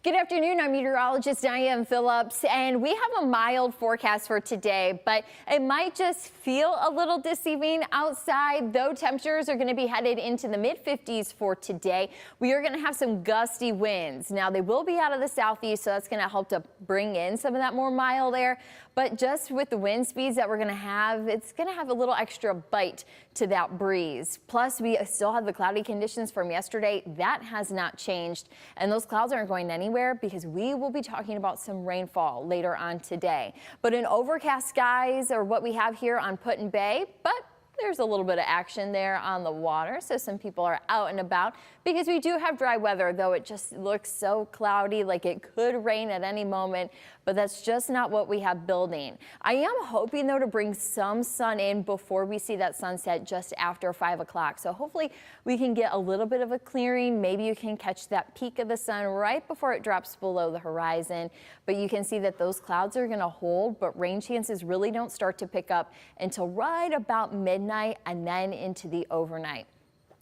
Good afternoon, I'm meteorologist Diane Phillips, and we have a mild forecast for today, but it might just feel a little deceiving outside, though temperatures are going to be headed into the mid-50s for today. We are going to have some gusty winds. Now, they will be out of the southeast, so that's going to help to bring in some of that more mild air, but just with the wind speeds that we're going to have, it's going to have a little extra bite to that breeze. Plus, we still have the cloudy conditions from yesterday. That has not changed, and those clouds aren't going anywhere because we will be talking about some rainfall later on today. But in overcast skies are what we have here on Put-in Bay, but there's a little bit of action there on the water, so some people are out and about because we do have dry weather, though it just looks so cloudy, like it could rain at any moment, but that's just not what we have building. I am hoping, though, to bring some sun in before we see that sunset just after 5 o'clock. So hopefully we can get a little bit of a clearing. Maybe you can catch that peak of the sun right before it drops below the horizon. But you can see that those clouds are going to hold, but rain chances really don't start to pick up until right about midnight and then into the overnight.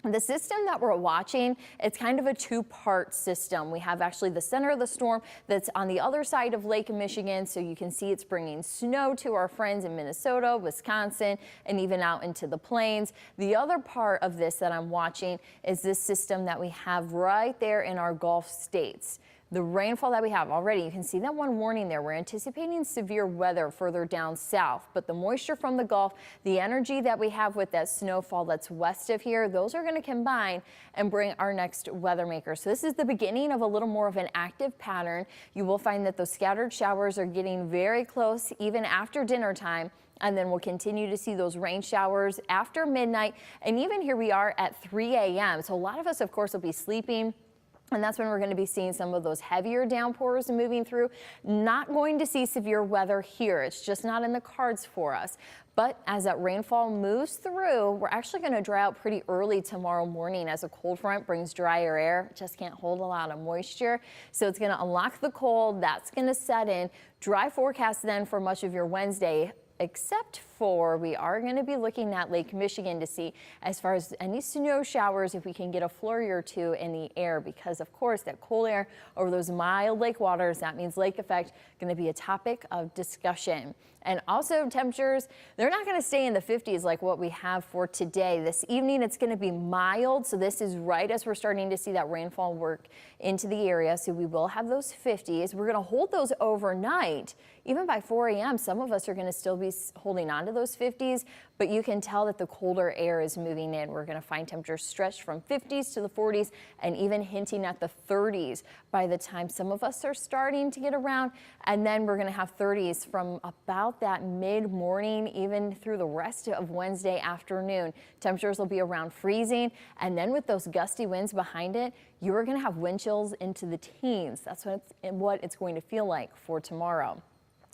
The system that we're watching, it's kind of a two-part system. We have actually the center of the storm that's on the other side of Lake Michigan, so you can see it's bringing snow to our friends in Minnesota, Wisconsin, and even out into the plains. The other part of this that I'm watching is this system that we have right there in our Gulf states. The rainfall that we have already, you can see that one warning there. We're anticipating severe weather further down south, but the moisture from the Gulf, the energy that we have with that snowfall that's west of here, those are going to combine and bring our next weather maker. So this is the beginning of a little more of an active pattern. You will find that those scattered showers are getting very close even after dinner time. And then we'll continue to see those rain showers after midnight. And even here we are at 3 a.m. So a lot of us, of course, will be sleeping. And that's when we're going to be seeing some of those heavier downpours moving through. Not going to see severe weather here. It's just not in the cards for us. But as that rainfall moves through, we're actually going to dry out pretty early tomorrow morning as a cold front brings drier air. Just can't hold a lot of moisture. So it's going to unlock the cold. That's going to set in. Dry forecast then for much of your Wednesday, except for we are going to be looking at Lake Michigan to see as far as any snow showers, if we can get a flurry or two in the air, because of course that cold air over those mild lake waters, that means lake effect, going to be a topic of discussion. And also temperatures, they're not going to stay in the 50s like what we have for today. This evening it's going to be mild, so this is right as we're starting to see that rainfall work into the area, so we will have those 50s. We're going to hold those overnight. Even by 4 a.m. some of us are going to still be holding on to those 50s, but you can tell that the colder air is moving in. We're going to find temperatures stretched from 50s to the 40s and even hinting at the 30s by the time some of us are starting to get around. And then we're going to have 30s from about that mid-morning even through the rest of Wednesday afternoon. Temperatures will be around freezing, and then with those gusty winds behind it, you are going to have wind chills into the teens. That's what it's going to feel like for tomorrow.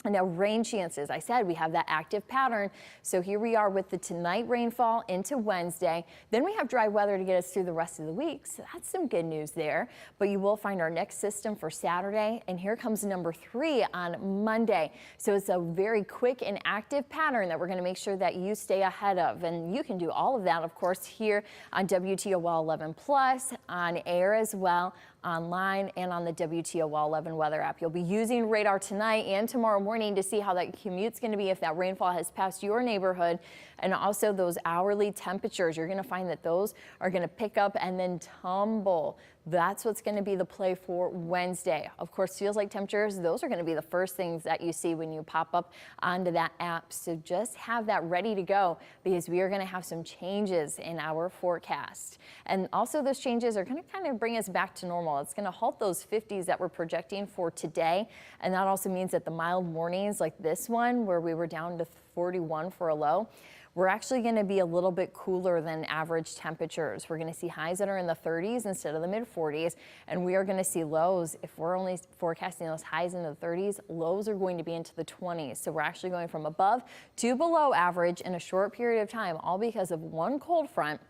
And now rain chances, I said we have that active pattern. So here we are with the tonight rainfall into Wednesday. Then we have dry weather to get us through the rest of the week. So that's some good news there. But you will find our next system for Saturday. And here comes number 3 on Monday. So it's a very quick and active pattern that we're going to make sure that you stay ahead of. And you can do all of that, of course, here on WTOL 11 Plus, on air as well, online, and on the WTOL 11 weather app. You'll be using radar tonight and tomorrow morning to see how that commute's going to be if that rainfall has passed your neighborhood, and also those hourly temperatures. You're going to find that those are going to pick up and then tumble. That's what's going to be the play for Wednesday. Of course, feels like temperatures, those are going to be the first things that you see when you pop up onto that app. So just have that ready to go, because we are going to have some changes in our forecast. And also those changes are going to kind of bring us back to normal. It's going to halt those 50s that we're projecting for today. And that also means that the mild mornings like this one, where we were down to 41 for a low, we're actually going to be a little bit cooler than average temperatures. We're going to see highs that are in the 30s instead of the mid 40s, and we are going to see lows. If we're only forecasting those highs into the 30s, lows are going to be into the 20s. So we're actually going from above to below average in a short period of time, all because of one cold front.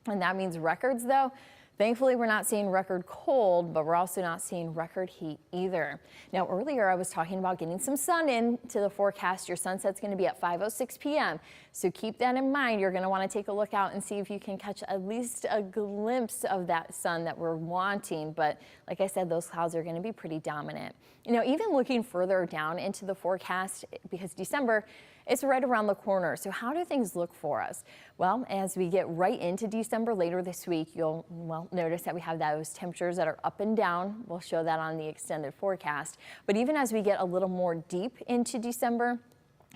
And that means records, though, Thankfully, we're not seeing record cold, but we're also not seeing record heat either. Now, earlier I was talking about getting some sun into the forecast. Your sunset's going to be at 5:06 p.m. So keep that in mind. You're going to want to take a look out and see if you can catch at least a glimpse of that sun that we're wanting. But like I said, those clouds are going to be pretty dominant. Even looking further down into the forecast, because December, it's right around the corner. So how do things look for us? Well, as we get right into December later this week, you'll notice that we have those temperatures that are up and down. We'll show that on the extended forecast. But even as we get a little more deep into December,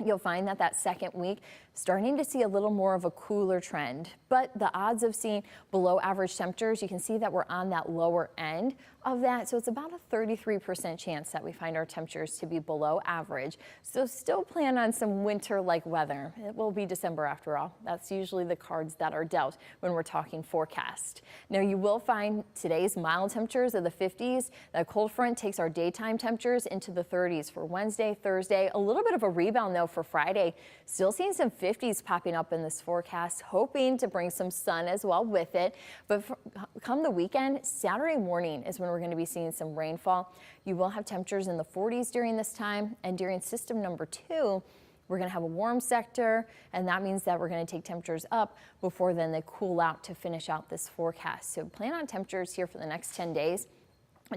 you'll find that that second week starting to see a little more of a cooler trend, but the odds of seeing below average temperatures, you can see that we're on that lower end of that. So it's about a 33% chance that we find our temperatures to be below average. So still plan on some winter-like weather. It will be December after all. That's usually the cards that are dealt when we're talking forecast. Now you will find today's mild temperatures of the 50s. That cold front takes our daytime temperatures into the 30s for Wednesday, Thursday. A little bit of a rebound though for Friday. Still seeing some 50s popping up in this forecast, hoping to bring some sun as well with it. But come the weekend, Saturday morning is when we're going to be seeing some rainfall. You will have temperatures in the 40s during this time, and during system number 2, we're going to have a warm sector, and that means that we're going to take temperatures up before then they cool out to finish out this forecast. So plan on temperatures here for the next 10 days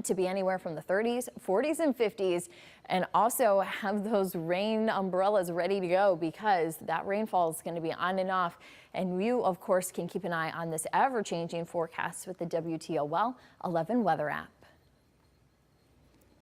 to be anywhere from the 30s, 40s, and 50s, and also have those rain umbrellas ready to go because that rainfall is going to be on and off. And you, of course, can keep an eye on this ever-changing forecast with the WTOL 11 weather app.